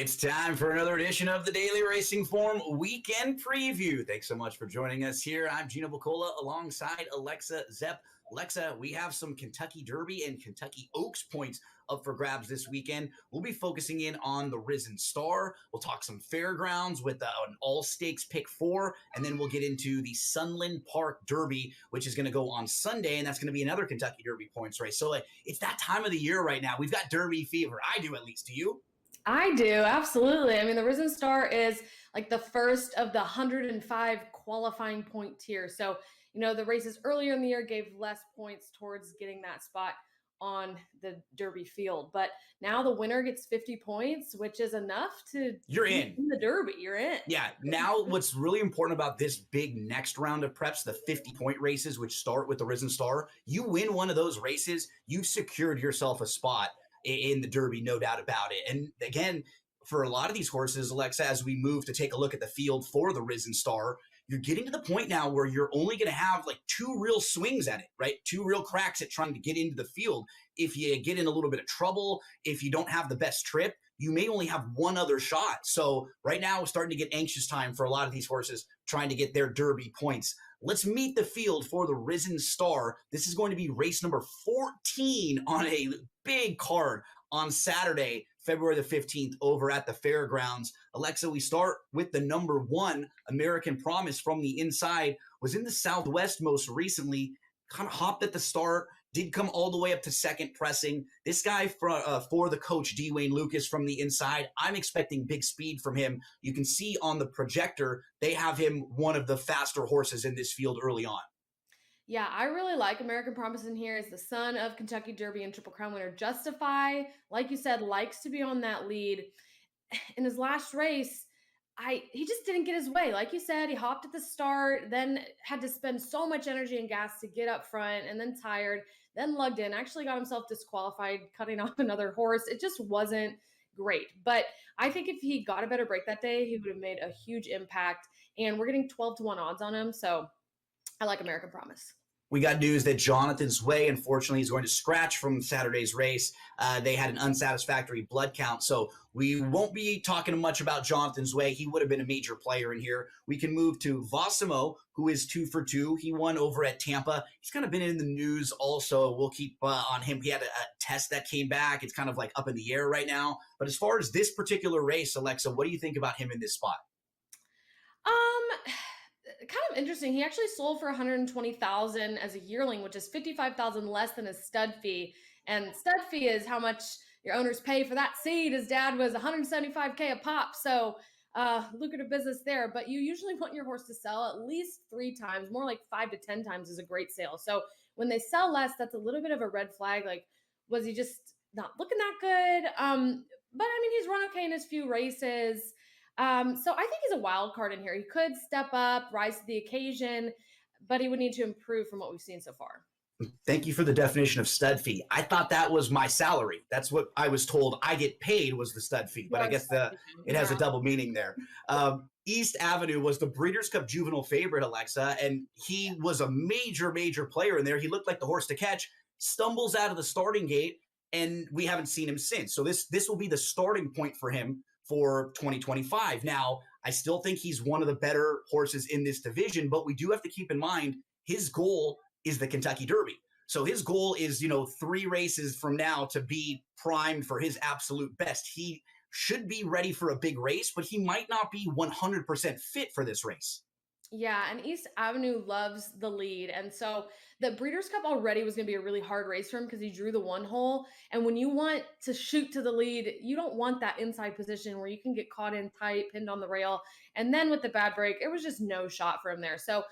It's time for another edition of the Daily Racing Form Weekend Preview. Thanks so much for joining us here. I'm Gino Buccola alongside Alexa Zepp. Alexa, we have some Kentucky Derby and Kentucky Oaks points up for grabs this weekend. We'll be focusing in on the Risen Star. We'll talk some fairgrounds with an all-stakes pick 4, and then we'll get into the Sunland Park Derby, which is going to go on Sunday, and that's going to be another Kentucky Derby points race. So it's that time of the year right now. We've got Derby fever. I do, at least. Do you? I do, absolutely. I mean, the Risen Star is like the first of the 105 qualifying point tier. So, the races earlier in the year gave less points towards getting that spot on the Derby field. But now the winner gets 50 points, which is enough to You're in the Derby. You're in. Yeah. Now what's really important about this big next round of preps, the 50-point races, which start with the Risen Star, you win one of those races, you've secured yourself a spot in the Derby, no doubt about it. And again, for a lot of these horses, Alexa, as we move to take a look at the field for the Risen Star, you're getting to the point now where you're only going to have like 2 real swings at it, right? 2 real cracks at trying to get into the field. If you get in a little bit of trouble, if you don't have the best trip, you may only have one other shot. So right now, it's starting to get anxious time for a lot of these horses trying to get their Derby points. Let's meet the field for the Risen Star. This is going to be race number 14 on a big card on Saturday, February the 15th, over at the fairgrounds. Alexa, we start with the number 1, American Promise from the inside. Was in the Southwest most recently, kind of hopped at the start, did come all the way up to second pressing. This guy for the coach, D. Wayne Lucas, from the inside, I'm expecting big speed from him. You can see on the projector, they have him one of the faster horses in this field early on. Yeah, I really like American Promise in here. Is the son of Kentucky Derby and Triple Crown winner Justify. Like you said, likes to be on that lead. In his last race, he just didn't get his way. Like you said, he hopped at the start, then had to spend so much energy and gas to get up front, and then tired, then lugged in, actually got himself disqualified, cutting off another horse. It just wasn't great. But I think if he got a better break that day, he would have made a huge impact. And we're getting 12-1 odds on him. So I like American Promise. We got news that Jonathan's Way, unfortunately, is going to scratch from Saturday's race. They had an unsatisfactory blood count, so we won't be talking much about Jonathan's Way. He would have been a major player in here. We can move to Vossimo, who is 2 for 2. He won over at Tampa. He's kind of been in the news also. We'll keep on him. He had a test that came back. It's kind of like up in the air right now. But as far as this particular race, Alexa, what do you think about him in this spot? Kind of interesting. He actually sold for $120,000 as a yearling, which is $55,000 less than his stud fee. And stud fee is how much your owners pay for that seed. His dad was $175K a pop, so lucrative business there. But you usually want your horse to sell at least 3 times, more like 5 to 10 times is a great sale. So when they sell less, that's a little bit of a red flag. Like, was he just not looking that good? But I mean, he's run okay in his few races. So I think he's a wild card in here. He could step up, rise to the occasion, but he would need to improve from what we've seen so far. Thank you for the definition of stud fee. I thought that was my salary. That's what I was told I get paid was the stud fee, but I guess it has a double meaning there. East Avenue was the Breeders' Cup juvenile favorite, Alexa, and he was a major, major player in there. He looked like the horse to catch, stumbles out of the starting gate, and we haven't seen him since. So this will be the starting point for him for 2025. Now, I still think he's one of the better horses in this division, but we do have to keep in mind his goal is the Kentucky Derby. So his goal is, 3 races from now to be primed for his absolute best. He should be ready for a big race, but he might not be 100% fit for this race. Yeah, and East Avenue loves the lead. And so the Breeders' Cup already was going to be a really hard race for him because he drew the 1 hole. And when you want to shoot to the lead, you don't want that inside position where you can get caught in tight, pinned on the rail. And then with the bad break, it was just no shot for him there. So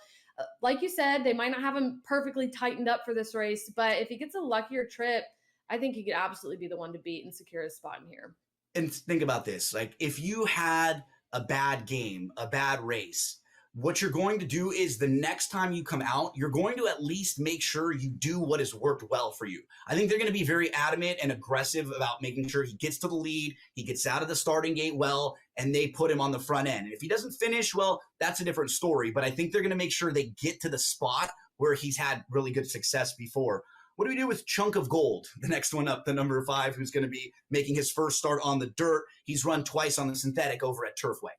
like you said, they might not have him perfectly tightened up for this race, but if he gets a luckier trip, I think he could absolutely be the one to beat and secure his spot in here. And think about this. Like, if you had a bad game, a bad race, what you're going to do is the next time you come out, you're going to at least make sure you do what has worked well for you. I think they're going to be very adamant and aggressive about making sure he gets to the lead, he gets out of the starting gate well, and they put him on the front end. And if he doesn't finish, well, that's a different story. But I think they're going to make sure they get to the spot where he's had really good success before. What do we do with Chunk of Gold? The next one up, the number 5, who's going to be making his first start on the dirt. He's run twice on the synthetic over at Turfway.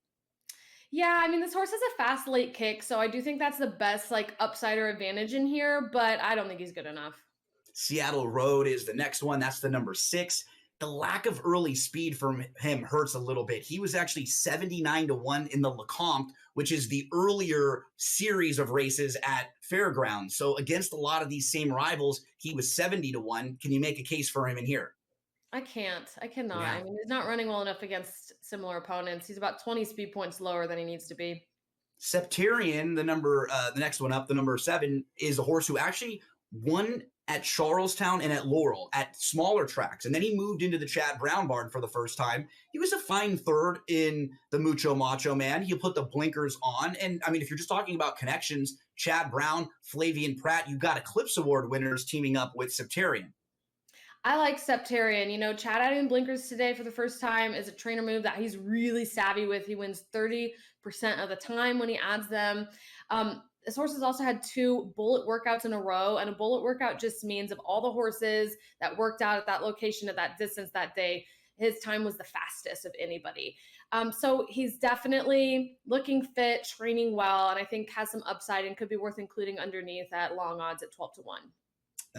Yeah, I mean, this horse has a fast late kick, so I do think that's the best like upside or advantage in here, but I don't think he's good enough. Seattle Road is the next one. That's the number 6. The lack of early speed from him hurts a little bit. He was actually 79-1 in the Lecomte, which is the earlier series of races at Fairgrounds. So against a lot of these same rivals, he was 70-1. Can you make a case for him in here? I can't. I cannot. Yeah. I mean, he's not running well enough against similar opponents. He's about 20 speed points lower than he needs to be. Septarian, the next one up, the number 7, is a horse who actually won at Charlestown and at Laurel at smaller tracks. And then he moved into the Chad Brown barn for the first time. He was a fine third in the Mucho Macho Man. He put the blinkers on. And I mean, if you're just talking about connections, Chad Brown, Flavian Pratt, you've got Eclipse Award winners teaming up with Septarian. I like Septarian. You know, Chad adding blinkers today for the first time is a trainer move that he's really savvy with. He wins 30% of the time when he adds them. This horse has also had 2 bullet workouts in a row, and a bullet workout just means of all the horses that worked out at that location at that distance that day, his time was the fastest of anybody. So he's definitely looking fit, training well, and I think has some upside and could be worth including underneath at long odds at 12-1.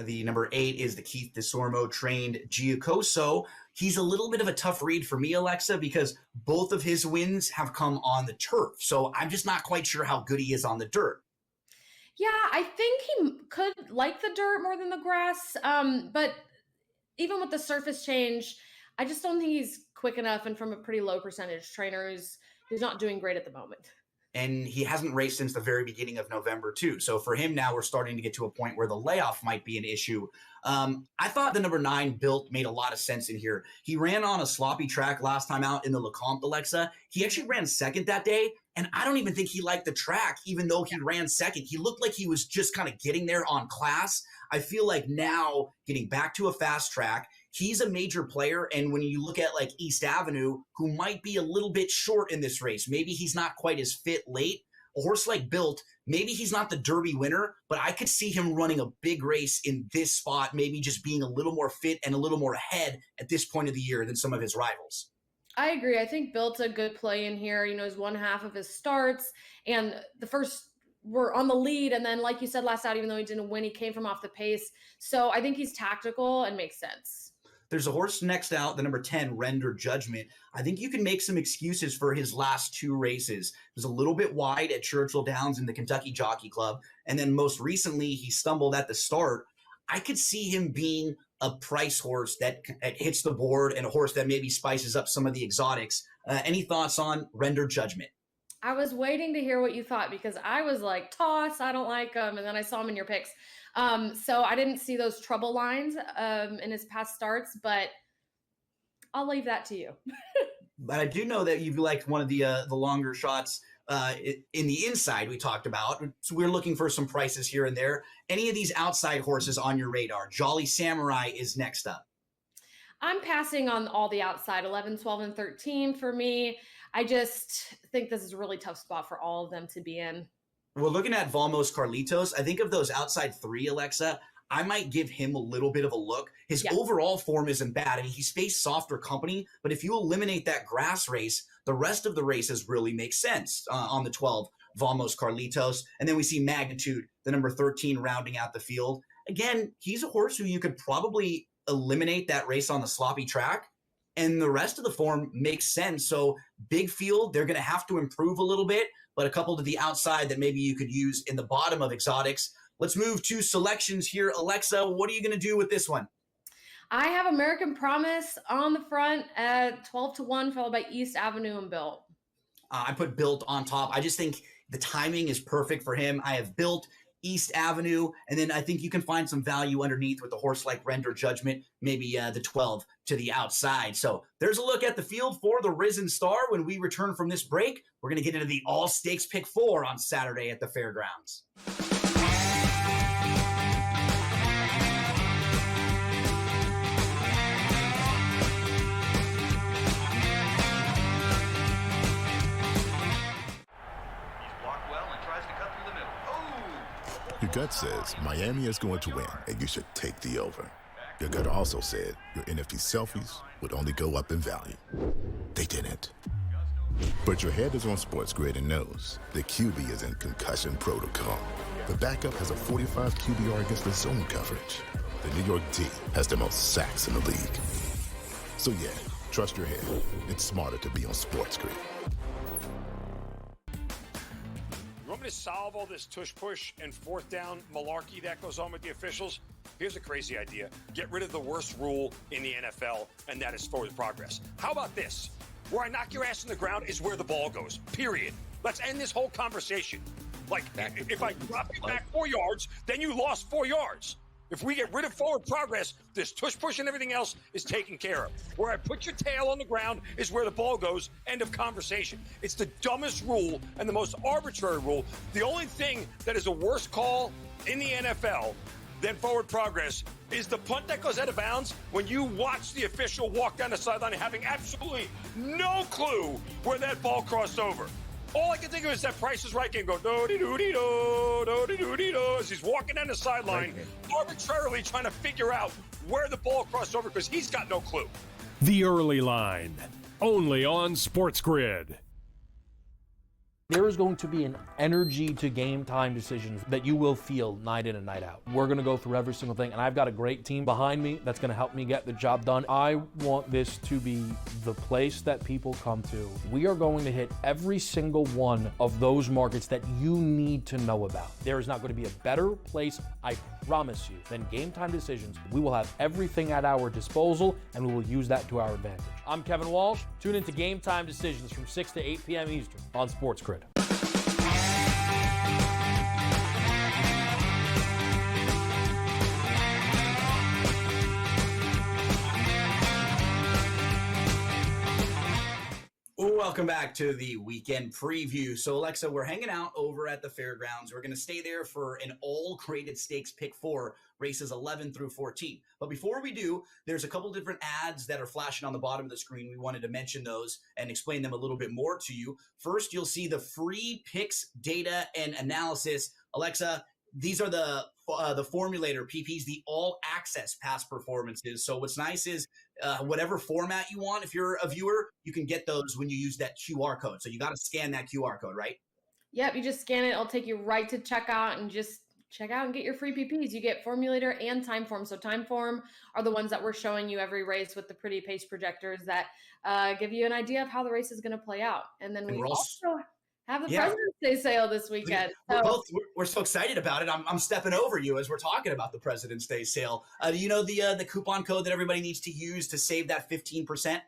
The number 8 is the Keith DeSormo trained Giacoso. He's a little bit of a tough read for me, Alexa, because both of his wins have come on the turf. So I'm just not quite sure how good he is on the dirt. Yeah, I think he could like the dirt more than the grass. But even with the surface change, I just don't think he's quick enough. And from a pretty low percentage trainer who's not doing great at the moment. And he hasn't raced since the very beginning of November, too. So for him now, we're starting to get to a point where the layoff might be an issue. I thought the number 9 Built made a lot of sense in here. He ran on a sloppy track last time out in the Lecomte, Alexa. He actually ran second that day. And I don't even think he liked the track, even though he ran second. He looked like he was just kind of getting there on class. I feel like now getting back to a fast track, he's a major player. And when you look at like East Avenue, who might be a little bit short in this race, maybe he's not quite as fit late. A horse like Built, maybe he's not the Derby winner, but I could see him running a big race in this spot, maybe just being a little more fit and a little more ahead at this point of the year than some of his rivals. I agree. I think Built's a good play in here. You know, he's 1/2 of his starts, and the first were on the lead. And then, like you said last out, even though he didn't win, he came from off the pace. So I think he's tactical and makes sense. There's a horse next out, the number 10, Render Judgment. I think you can make some excuses for his last 2 races. He was a little bit wide at Churchill Downs in the Kentucky Jockey Club. And then most recently, he stumbled at the start. I could see him being a price horse that hits the board and a horse that maybe spices up some of the exotics. Any thoughts on Render Judgment? I was waiting to hear what you thought because I was like, toss, I don't like him. And then I saw him in your picks. So I didn't see those trouble lines in his past starts, but I'll leave that to you. But I do know that you've liked one of the longer shots in the inside we talked about. So we're looking for some prices here and there. Any of these outside horses on your radar? Jolly Samurai is next up. I'm passing on all the outside, 11, 12, and 13 for me. I just think this is a really tough spot for all of them to be in. We're looking at Valmos Carlitos. I think of those outside 3, Alexa, I might give him a little bit of a look. His overall form isn't bad. I mean, he's faced softer company, but if you eliminate that grass race, the rest of the races really make sense on the 12, Valmos Carlitos. And then we see Magnitude, the number 13, rounding out the field. Again, he's a horse who you could probably eliminate that race on the sloppy track, and the rest of the form makes sense. So big field, they're going to have to improve a little bit, but a couple to the outside that maybe you could use in the bottom of exotics. Let's move to selections here. Alexa, what are you going to do with this one? I have American Promise on the front at 12-1, followed by East Avenue and Built. I put Built on top. I just think the timing is perfect for him. I have Built, East Avenue, and then I think you can find some value underneath with a horse like Render Judgment, maybe the 12 to the outside. So there's a look at the field for the Risen Star. When we return from this break, we're going to get into the All Stakes Pick 4 on Saturday at the Fairgrounds. Your gut says Miami is going to win, and you should take the over. Your gut also said your NFT selfies would only go up in value. They didn't. But your head is on SportsGrid and knows the QB is in concussion protocol. The backup has a 45 QBR against the zone coverage. The New York D has the most sacks in the league. So yeah, trust your head. It's smarter to be on SportsGrid. You want me to solve all this tush-push and fourth down malarkey that goes on with the officials? Here's a crazy idea. Get rid of the worst rule in the NFL, and that is forward progress. How about this? Where I knock your ass on the ground is where the ball goes, period. Let's end this whole conversation. Like, if I drop you back 4 yards, then you lost 4 yards. If we get rid of forward progress, this tush-push and everything else is taken care of. Where I put your tail on the ground is where the ball goes, end of conversation. It's the dumbest rule and the most arbitrary rule. The only thing that is a worse call in the NFL than forward progress is the punt that goes out of bounds when you watch the official walk down the sideline having absolutely no clue where that ball crossed over. All I can think of is that Price is Right game go do-de-do-de-do, do-de-do-de-do, as he's walking down the sideline, arbitrarily trying to figure out where the ball crossed over because he's got no clue. The Early Line, only on SportsGrid. There is going to be an energy to game time decisions that you will feel night in and night out. We're going to go through every single thing, and I've got a great team behind me that's going to help me get the job done. I want this to be the place that people come to. We are going to hit every single one of those markets that you need to know about. There is not going to be a better place, I promise you, than Game Time Decisions. We will have everything at our disposal, and we will use that to our advantage. I'm Kevin Walsh. Tune into Game Time Decisions from 6 to 8 p.m. Eastern on SportsGrid. Welcome back to the weekend preview. So, Alexa, we're hanging out over at the fairgrounds. We're going to stay there for an all-graded stakes pick 4, races 11 through 14. But before we do, there's a couple different ads that are flashing on the bottom of the screen. We wanted to mention those and explain them a little bit more to you. First, you'll see the free picks, data, and analysis. Alexa, these are the formulator PPs, the all access past performances. So what's nice is whatever format you want, if you're a viewer, you can get those when you use that QR code. So you got to scan that QR code, right? Yep, you just scan it. It'll take you right to checkout and just check out and get your free PPs. You get formulator and timeform. So timeform are the ones that we're showing you every race with the pretty pace projectors that give you an idea of how the race is going to play out. And then we also have the President's Day sale this weekend. We're so excited about it. I'm stepping over you as we're talking about the President's Day sale. Do you know the coupon code that everybody needs to use to save that 15%?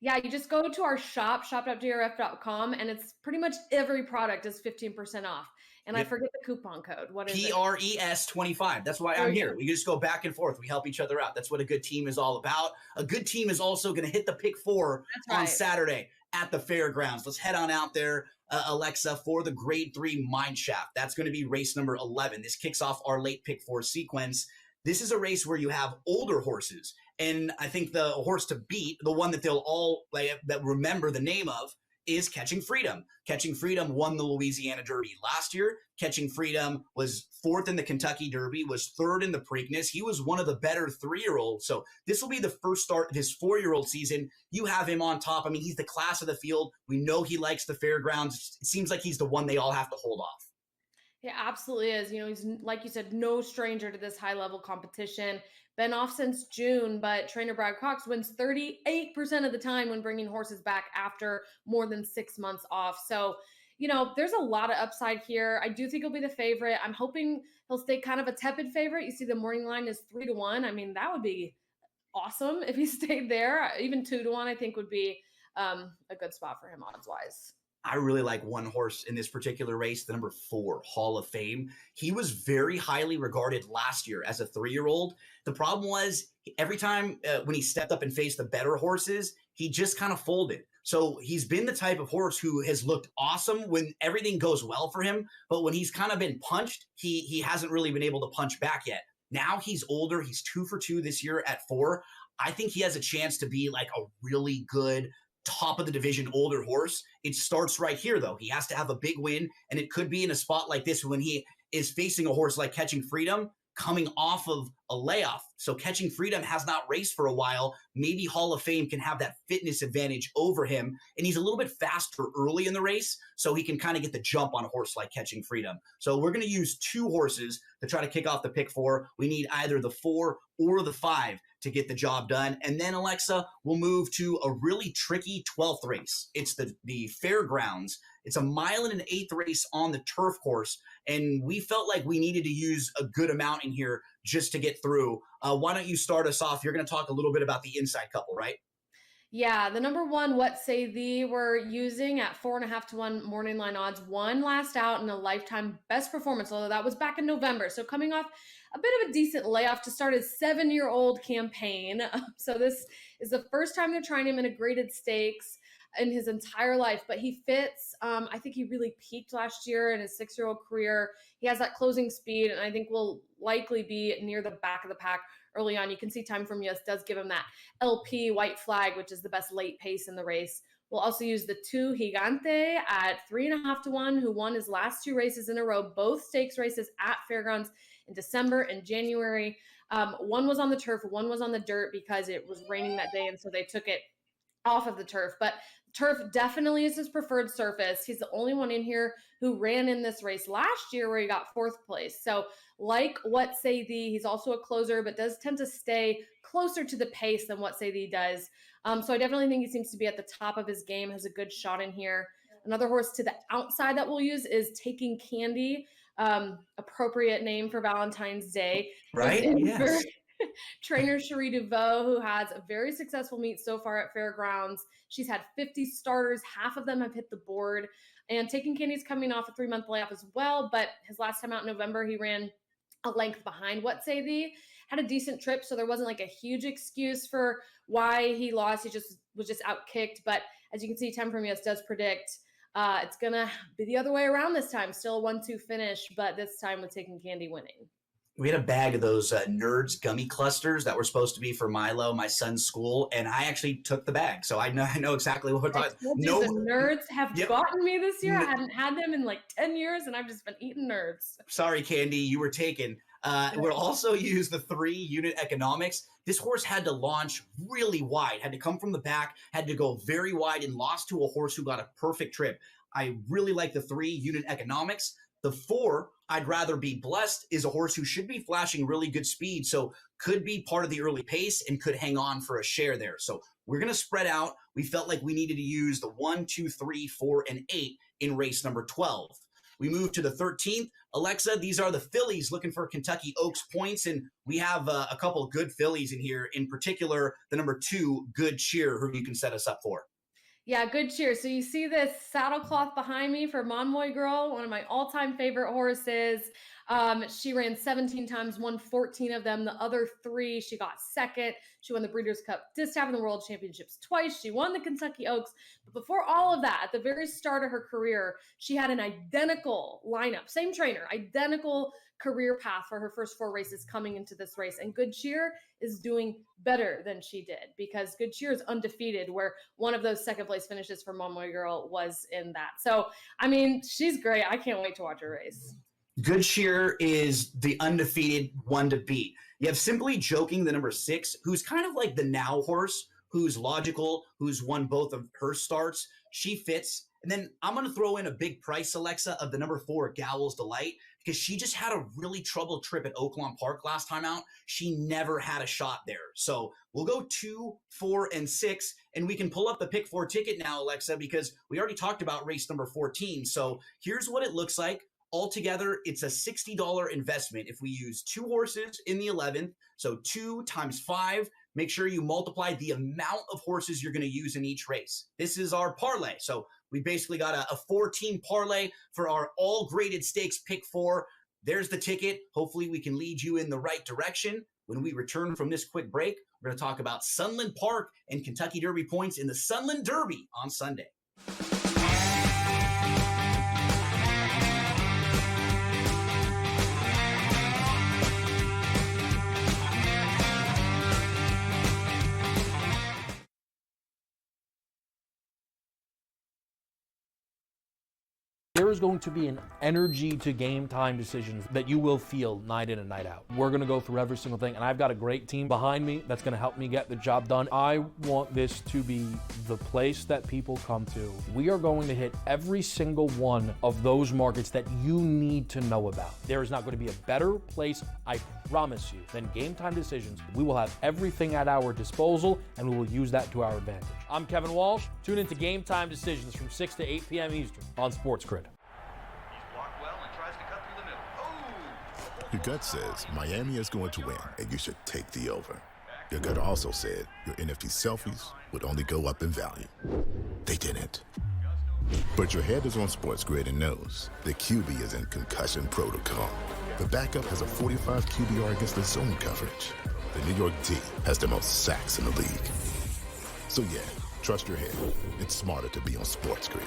Yeah, you just go to our shop.drf.com, and it's pretty much every product is 15% off. And I forget the coupon code. What is it? PRES25. That's why I'm here. We just go back and forth. We help each other out. That's what a good team is all about. A good team is also going to hit the pick 4 on Saturday at the fairgrounds. Let's head on out there, Alexa, for the grade 3 mine shaft. That's going to be race number 11. This kicks off our late pick 4 sequence. This is a race where you have older horses. And I think the horse to beat, the one that they'll all that remember the name of, is Catching Freedom. Catching Freedom won the Louisiana Derby last year. Catching Freedom was 4th in the Kentucky Derby, was 3rd in the Preakness. He was one of the better 3-year-olds. So this will be the first start of his 4-year-old season. You have him on top. I mean, he's the class of the field. We know he likes the fairgrounds. It seems like he's the one they all have to hold off. Yeah, absolutely is. You know, he's, like you said, no stranger to this high-level competition. Been off since June, but trainer Brad Cox wins 38% of the time when bringing horses back after more than 6 months off. So, you know, there's a lot of upside here. I do think he'll be the favorite. I'm hoping he'll stay kind of a tepid favorite. You see the morning line is 3-1. I mean, that would be awesome if he stayed there. Even 2-1, I think, would be a good spot for him odds-wise. I really like one horse in this particular race, the number 4, Hall of Fame. He was very highly regarded last year as a 3-year-old. The problem was every time when he stepped up and faced the better horses, he just kind of folded. So he's been the type of horse who has looked awesome when everything goes well for him. But when he's kind of been punched, he hasn't really been able to punch back yet. Now he's older. He's 2 for 2 this year at 4. I think he has a chance to be like a really good top of the division older horse. It starts right here, though. He has to have a big win, and it could be in a spot like this when he is facing a horse like Catching Freedom coming off of a layoff. So Catching Freedom has not raced for a while. Maybe Hall of Fame can have that fitness advantage over him. And he's a little bit faster early in the race, so he can kind of get the jump on a horse like Catching Freedom. So we're going to use 2 horses to try to kick off the pick 4. We need either the 4 or the 5 to get the job done. And then, Alexa, we'll move to a really tricky 12th race. It's the Fairgrounds. It's a 1 1/8 race on the turf course. And we felt like we needed to use a good amount in here just to get through. Why don't you start us off? You're going to talk a little bit about the inside couple, right? Yeah, the number 1, What Say Thee, we're using at 4.5 to 1 morning line odds. 1 last out in a lifetime best performance, although that was back in November. So coming off a bit of a decent layoff to start his 7-year-old campaign. So this is the first time they're trying him in a graded stakes in his entire life, but he fits. I think he really peaked last year in his 6-year-old career. He has that closing speed, and I think will likely be near the back of the pack early on. You can see Time From Yes does give him that LP white flag, which is the best late pace in the race. We'll also use the 2 Gigante at 3.5 to 1, who won his last 2 races in a row, both stakes races at Fairgrounds in December and January. One was on the turf, one was on the dirt because it was raining that day, and so they took it off of the turf. But turf definitely is his preferred surface. He's the only one in here who ran in this race last year where he got 4th place. So like What Say Thee, he's also a closer, but does tend to stay closer to the pace than What Say Thee does. So I definitely think he seems to be at the top of his game, has a good shot in here. Another horse to the outside that we'll use is Taking Candy, appropriate name for Valentine's Day. Right? Yes. Trainer Cherie DeVoe, who has a very successful meet so far at Fairgrounds. She's had 50 starters. Half of them have hit the board. And Taking Candy's coming off a 3-month layoff as well, but his last time out in November, he ran a length behind What Say Thee. Had a decent trip, so there wasn't like a huge excuse for why he lost. He was just outkicked. But as you can see, Time From Yes does predict it's going to be the other way around this time. Still a 1-2 finish, but this time with Taking Candy winning. We had a bag of those Nerds gummy clusters that were supposed to be for Milo, my son's school, and I actually took the bag. So I know exactly what we're talking about. No, the Nerds have gotten me this year. I hadn't had them in like 10 years, and I've just been eating Nerds. Sorry, Candy, you were taken. We'll also use the 3 unit economics. This horse had to launch really wide, had to come from the back, had to go very wide, and lost to a horse who got a perfect trip. I really like the 3 unit economics. The 4, I'd Rather Be Blessed, is a horse who should be flashing really good speed, so could be part of the early pace and could hang on for a share there. So we're going to spread out. We felt like we needed to use the 1, 2, 3, 4, and 8 in race number 12. We move to the 13th. Alexa, these are the fillies looking for Kentucky Oaks points, and we have a couple good fillies in here, in particular the number 2, Good Cheer, who you can set us up for. Yeah, Good Cheer. So you see this saddle cloth behind me for Monmoy Girl, one of my all-time favorite horses. She ran 17 times, won 14 of them. The other 3, she got second. She won the Breeders' Cup Distaff and the World Championships twice. She won the Kentucky Oaks. But before all of that, at the very start of her career, she had an identical lineup, same trainer, identical career path for her first 4 races coming into this race. And Good Cheer is doing better than she did because Good Cheer is undefeated, where one of those second place finishes for Monmoy Girl was in that. So, I mean, she's great. I can't wait to watch her race. Good Cheer is the undefeated one to beat. You have Simply Joking, the number 6, who's kind of like the now horse, who's logical, who's won both of her starts. She fits. And then I'm going to throw in a big price, Alexa, of the number 4, Gowell's Delight, because she just had a really troubled trip at Oaklawn Park last time out. She never had a shot there. So we'll go 2, 4, and 6, and we can pull up the pick 4 ticket now, Alexa, because we already talked about race number 14. So here's what it looks like. Altogether, it's a $60 investment if we use 2 horses in the 11th. So 2 times 5. Make sure you multiply the amount of horses you're going to use in each race. This is our parlay. So we basically got a 4-team parlay for our all graded stakes pick 4. There's the ticket. Hopefully we can lead you in the right direction. When we return from this quick break, we're going to talk about Sunland Park and Kentucky Derby points in the Sunland Derby on Sunday. There is going to be an energy to game time decisions that you will feel night in and night out. We're going to go through every single thing, and I've got a great team behind me that's going to help me get the job done. I want this to be the place that people come to. We are going to hit every single one of those markets that you need to know about. There is not going to be a better place, I promise you, than Game Time Decisions. We will have everything at our disposal, and we will use that to our advantage. I'm Kevin Walsh. Tune into Game Time Decisions from 6 to 8 p.m. Eastern on SportsGrid. Your gut says Miami is going to win, and you should take the over. Your gut also said your NFT selfies would only go up in value. They didn't. But your head is on SportsGrid and knows the QB is in concussion protocol. The backup has a 45 QBR against the zone coverage. The New York D has the most sacks in the league. So yeah, trust your head. It's smarter to be on SportsGrid.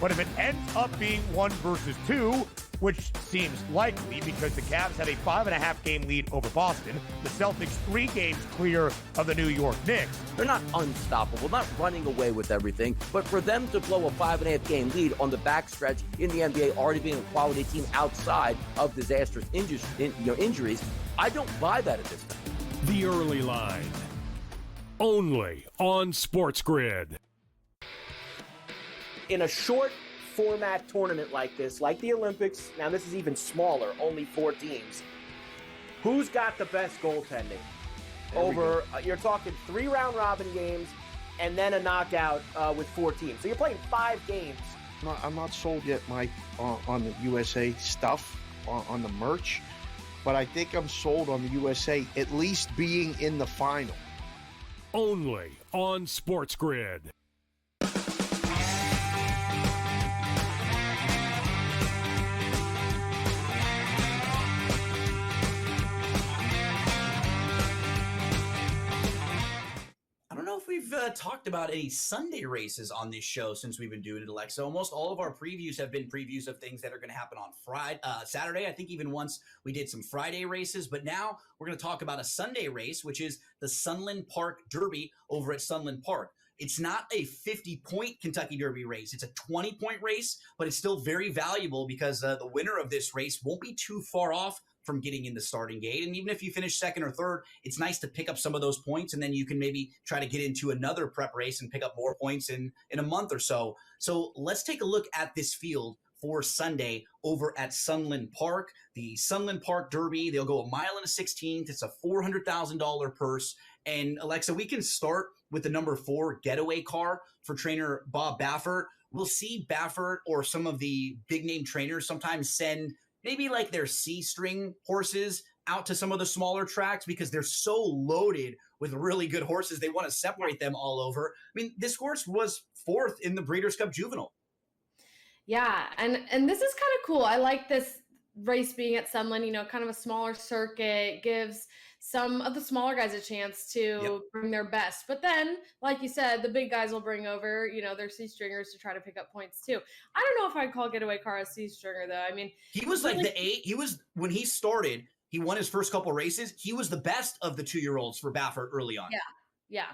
But if it ends up being 1 versus 2, which seems likely because the Cavs have a 5.5 game lead over Boston, the Celtics 3 games clear of the New York Knicks. They're not unstoppable, not running away with everything, but for them to blow a 5.5 game lead on the backstretch in the NBA, already being a quality team outside of disastrous injuries, I don't buy that at this time. The Early Line. Only on SportsGrid. In a short format tournament like this, like the Olympics, now this is even smaller, only 4 teams, who's got the best goaltending? You're talking 3 round robin games and then a knockout with 4 teams. So you're playing 5 games. I'm not sold yet, Mike, on the USA stuff, on the merch, but I think I'm sold on the USA at least being in the final. Only on SportsGrid. We've talked about any Sunday races on this show since we've been doing it, Alexa. Almost all of our previews have been previews of things that are going to happen on Saturday. I think even once we did some Friday races, but now we're going to talk about a Sunday race, which is the Sunland Park Derby over at Sunland Park. It's not a 50-point Kentucky Derby race. It's a 20-point race, but it's still very valuable because the winner of this race won't be too far off from getting in the starting gate. And even if you finish second or third, it's nice to pick up some of those points, and then you can maybe try to get into another prep race and pick up more points in a month or so. So let's take a look at this field for Sunday over at Sunland Park. The Sunland Park Derby, they'll go 1 1/16. It's a $400,000 purse. And Alexa, we can start with the number 4 getaway car for trainer Bob Baffert. We'll see Baffert or some of the big name trainers sometimes send maybe like their C-string horses out to some of the smaller tracks because they're so loaded with really good horses. They want to separate them all over. I mean, this horse was 4th in the Breeders' Cup Juvenile. Yeah, and this is kind of cool. I like this race being at Sunland, kind of a smaller circuit, gives some of the smaller guys a chance to bring their best. But then, like you said, the big guys will bring over, their C-stringers to try to pick up points too. I don't know if I'd call Getaway Car a C-stringer, though. I mean, he was like the 8. When he started, he won his first couple races. He was the best of the 2-year-olds for Baffert early on. Yeah,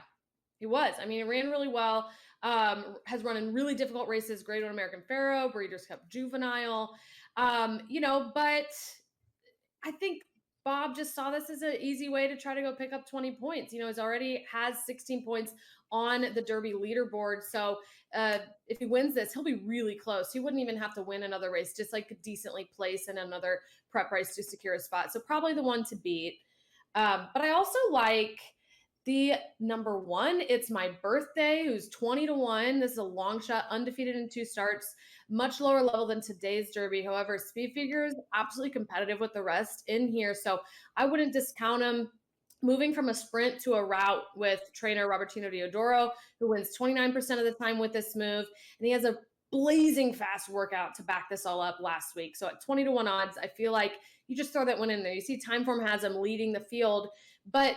he was. I mean, he ran really well, has run in really difficult races, Grade 1 American Pharoah, Breeders' Cup Juvenile, but I think Bob just saw this as an easy way to try to go pick up 20 points. He's already has 16 points on the Derby leaderboard. So if he wins this, he'll be really close. He wouldn't even have to win another race, just like decently place in another prep race to secure a spot. So probably the one to beat. But I also like the number 1. It's My Birthday, who's 20-1. This is a long shot, undefeated in 2 starts, much lower level than today's Derby. However, speed figure is absolutely competitive with the rest in here. So I wouldn't discount him. Moving from a sprint to a route with trainer Robertino Diodoro, who wins 29% of the time with this move. And he has a blazing fast workout to back this all up last week. So at 20-1 odds, I feel like you just throw that one in there. You see Timeform has him leading the field, but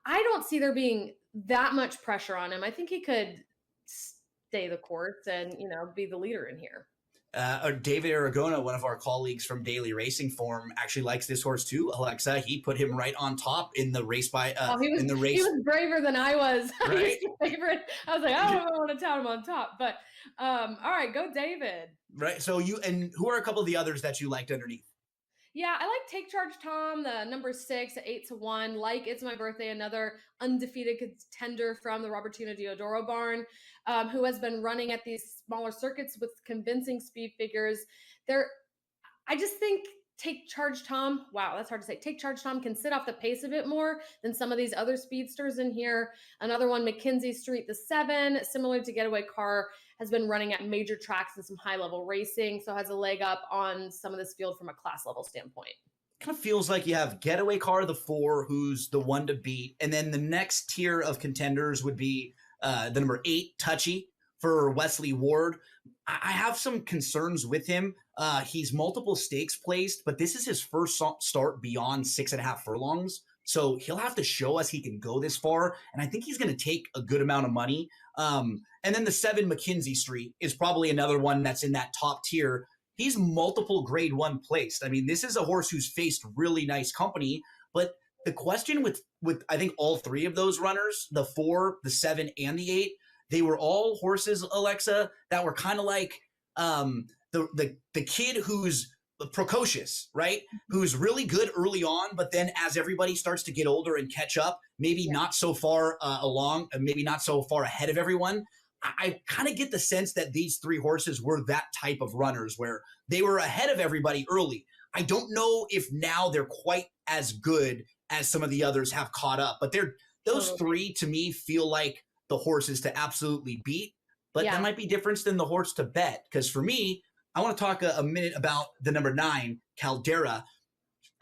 I don't see there being that much pressure on him. I think he could stay the course and, be the leader in here. David Aragona, one of our colleagues from Daily Racing Form, actually likes this horse too. Alexa, he put him right on top in the race in the race. He was braver than I was. Right? Favorite. I was like, I don't want to tout him on top, but all right, go David. Right. So who are a couple of the others that you liked underneath? Yeah, I like Take Charge Tom, the number 6 at 8-1. Like It's My Birthday, another undefeated contender from the Robertino Diodoro barn, who has been running at these smaller circuits with convincing speed figures. I just think Take Charge Tom, wow, that's hard to say. Take Charge Tom can sit off the pace a bit more than some of these other speedsters in here. Another one, McKenzie Street, the 7, similar to Getaway Car, has been running at major tracks and some high-level racing, so has a leg up on some of this field from a class level standpoint. Kind of feels like you have Getaway Car, the 4, who's the one to beat, and then the next tier of contenders would be the number 8, Touchy, for Wesley Ward. I have some concerns with him. He's multiple stakes placed, but this is his first start beyond 6.5 furlongs. So he'll have to show us he can go this far. And I think he's going to take a good amount of money. And then the 7, McKenzie Street, is probably another one that's in that top tier. He's multiple grade 1 placed. I mean, this is a horse who's faced really nice company. But the question with I think all 3 of those runners, the 4, the 7, and the 8, they were all horses, Alexa, that were kind of like the kid who's precocious, right? Who's really good early on, but then as everybody starts to get older and catch up, maybe not so far along, maybe not so far ahead of everyone. I kind of get the sense that these 3 horses were that type of runners where they were ahead of everybody early. I don't know if now they're quite as good as some of the others have caught up, but those 3 to me feel like the horses to absolutely beat, but that might be different than the horse to bet. Because for me, I want to talk a minute about the number 9, Caldera.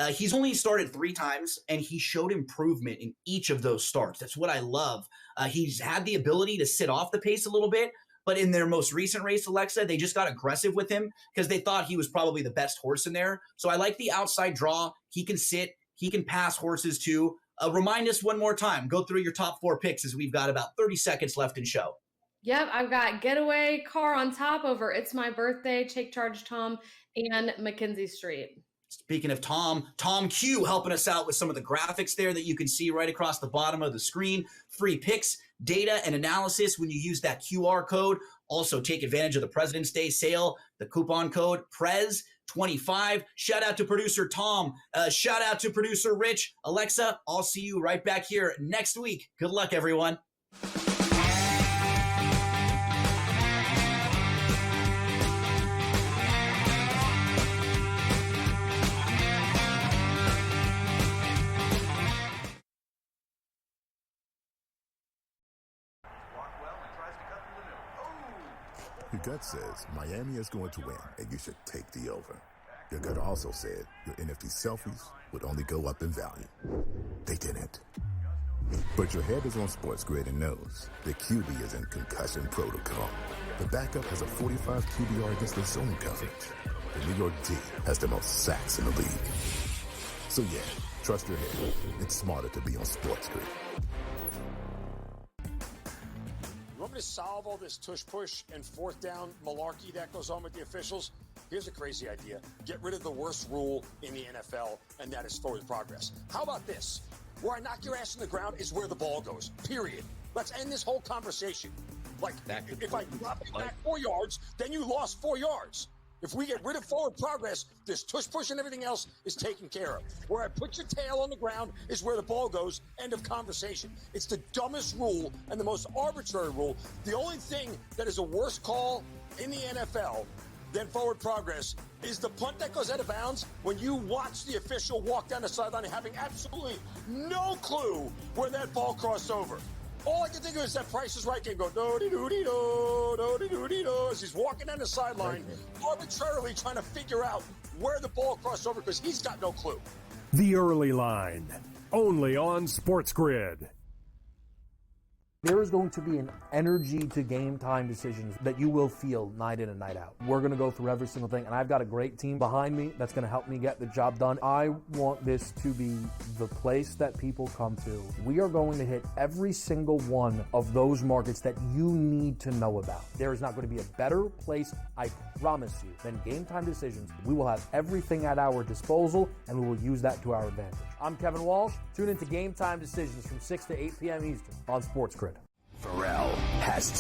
He's only started 3 times, and he showed improvement in each of those starts. That's what I love. He's had the ability to sit off the pace a little bit, but in their most recent race, Alexa, they just got aggressive with him because they thought he was probably the best horse in there. So I like the outside draw. He can sit. He can pass horses too. Remind us one more time. Go through your top 4 picks as we've got about 30 seconds left in show. Yep, I've got Getaway Car on top over It's My Birthday, Take Charge Tom, and McKenzie Street. Speaking of Tom Q helping us out with some of the graphics there that you can see right across the bottom of the screen. Free picks, data, and analysis when you use that QR code. Also, take advantage of the President's Day sale, the coupon code PRES25. Shout out to producer Tom. Shout out to producer Rich. Alexa, I'll see you right back here next week. Good luck, everyone. Your gut says Miami is going to win, and you should take the over. Your gut also said your NFT selfies would only go up in value. They didn't. But your head is on SportsGrid and knows the QB is in concussion protocol. The backup has a 45 QBR against the zone coverage. The New York D has the most sacks in the league. So yeah, trust your head. It's smarter to be on SportsGrid. You want me to solve all this tush-push and 4th down malarkey that goes on with the officials? Here's a crazy idea. Get rid of the worst rule in the NFL, and that is forward progress. How about this? Where I knock your ass on the ground is where the ball goes, period. Let's end this whole conversation. Like, if I drop it back 4 yards, then you lost 4 yards. If we get rid of forward progress, this tush-push and everything else is taken care of. Where I put your tail on the ground is where the ball goes, end of conversation. It's the dumbest rule and the most arbitrary rule. The only thing that is a worse call in the NFL than forward progress is the punt that goes out of bounds when you watch the official walk down the sideline having absolutely no clue where that ball crossed over. All I can think of is that Price is Right game go do-de-do-de-do, do-de-do-de-do, as he's walking down the sideline, arbitrarily trying to figure out where the ball crossed over because he's got no clue. The Early Line, only on SportsGrid. There is going to be an energy to game time decisions that you will feel night in and night out. We're going to go through every single thing, and I've got a great team behind me that's going to help me get the job done. I want this to be the place that people come to. We are going to hit every single one of those markets that you need to know about. There is not going to be a better place, I promise you, than Game Time Decisions. We will have everything at our disposal, and we will use that to our advantage. I'm Kevin Walsh. Tune into Game Time Decisions from 6 to 8 p.m. Eastern on SportsGrid. Pharrell has